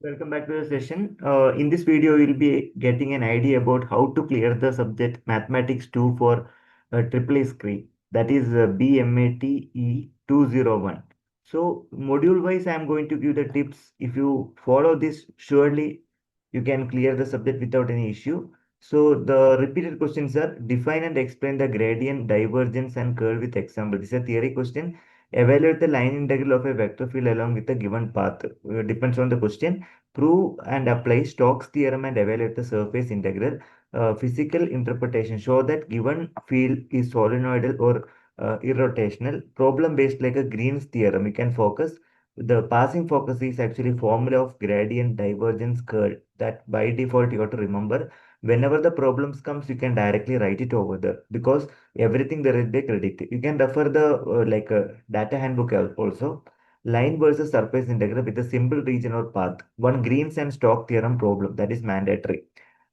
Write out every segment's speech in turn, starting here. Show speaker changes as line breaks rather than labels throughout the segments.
Welcome back to the session. In this video, you'll be getting an idea about how to clear the subject Mathematics 2 for triple screen. That is BMATE 201. So module wise, I'm going to give the tips. If you follow this, surely you can clear the subject without any issue. So the repeated questions are define and explain the gradient, divergence, and curl with example. This is a theory question. Evaluate the line integral of a vector field along with a given path. Depends on the question. Prove and apply Stokes theorem and evaluate the surface integral. Physical interpretation show that given field is solenoidal or irrotational. Problem based like a Green's theorem. You can focus. The passing focus is actually formula of gradient, divergence, curl. That by default you have to remember. Whenever the problems comes, you can directly write it over there because everything there is they predict. You can refer the data handbook also. Line versus surface integral with a simple region or path. One Green's and Stoke theorem problem that is mandatory.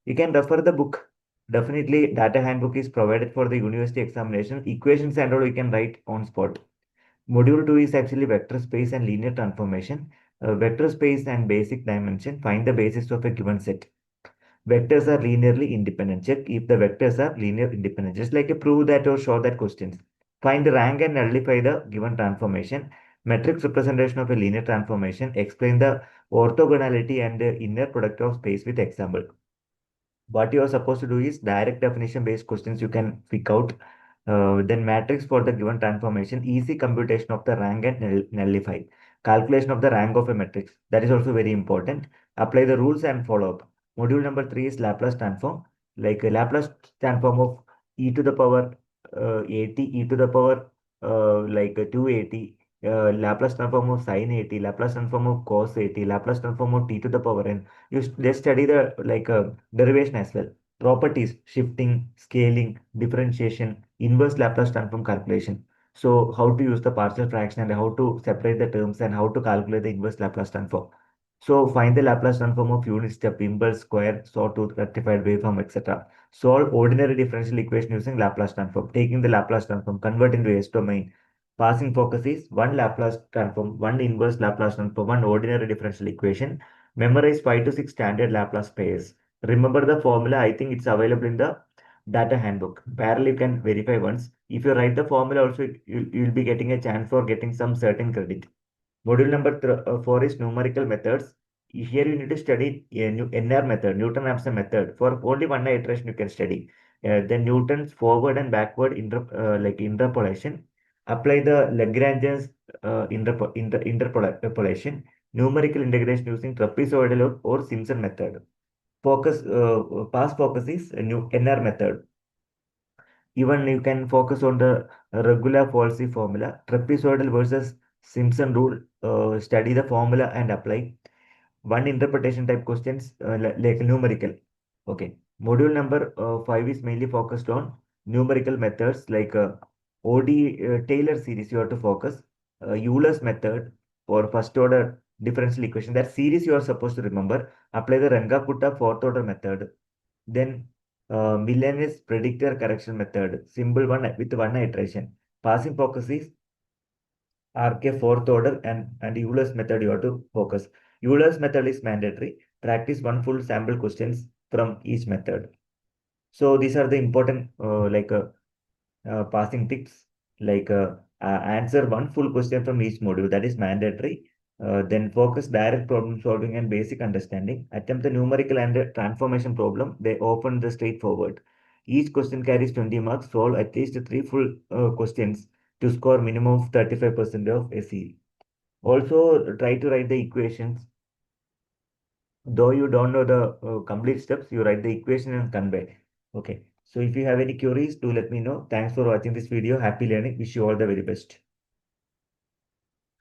You can refer the book. Definitely, data handbook is provided for the university examination. Equations and all you can write on spot. Module 2 is actually vector space and linear transformation. Vector space and basic dimension. Find the basis of a given set. Vectors are linearly independent. Check if the vectors are linear independent. Just like a prove that or show that questions. Find the rank and nullify the given transformation. Matrix representation of a linear transformation. Explain the orthogonality and the inner product of space with example. What you are supposed to do is direct definition based questions you can pick out. Then matrix for the given transformation, easy computation of the rank and nullify. Calculation of the rank of a matrix. That is also very important. Apply the rules and follow up. Module number 3 is Laplace transform. Like a Laplace transform of e to the power 80, e to the power 280, Laplace transform of sin 80, Laplace transform of cos 80, Laplace transform of t to the power n. They study the derivation as well. Properties, shifting, scaling, differentiation, inverse Laplace transform calculation. So how to use the partial fraction and how to separate the terms and how to calculate the inverse Laplace transform. So find the Laplace transform of unit step, impulse, square, sawtooth, rectified waveform, etc. Solve ordinary differential equation using Laplace transform. Taking the Laplace transform, convert into S domain. Passing focus is one Laplace transform, one inverse Laplace transform, one ordinary differential equation. Memorize 5 to 6 standard Laplace pairs. Remember the formula. I think it's available in the data handbook. Parallel you can verify once. If you write the formula also, you'll be getting a chance for getting some certain credit. Module number 4 is numerical methods. Here you need to study a new NR method, Newton-Raphson method. For only one iteration you can study. Then Newton's forward and backward interpolation. Apply the Lagrange's interpolation. Numerical integration using trapezoidal or Simpson method. Past focus is a new NR method. Even you can focus on the regular falsy formula, trapezoidal versus Simpson rule. Study the formula and apply. One interpretation type questions like numerical. Okay. Module number 5 is mainly focused on numerical methods like OD Taylor series. You have to focus. Euler's method for first order differential equation. That series you are supposed to remember. Apply the Rangaputta fourth order method. Then Millennials predictor correction method, symbol one with one iteration. Passing focus is RK fourth order and Euler's method you have to focus. Euler's method is mandatory. Practice one full sample questions from each method. So these are the important passing tips answer one full question from each module that is mandatory. Then focus direct problem solving and basic understanding. Attempt the numerical and the transformation problem. They open the straightforward. Each question carries 20 marks. Solve at least three full questions to score minimum of 35% of SE. Also try to write the equations. Though you don't know the complete steps, you write the equation and convey. Okay. So if you have any queries, do let me know. Thanks for watching this video. Happy learning. Wish you all the very best.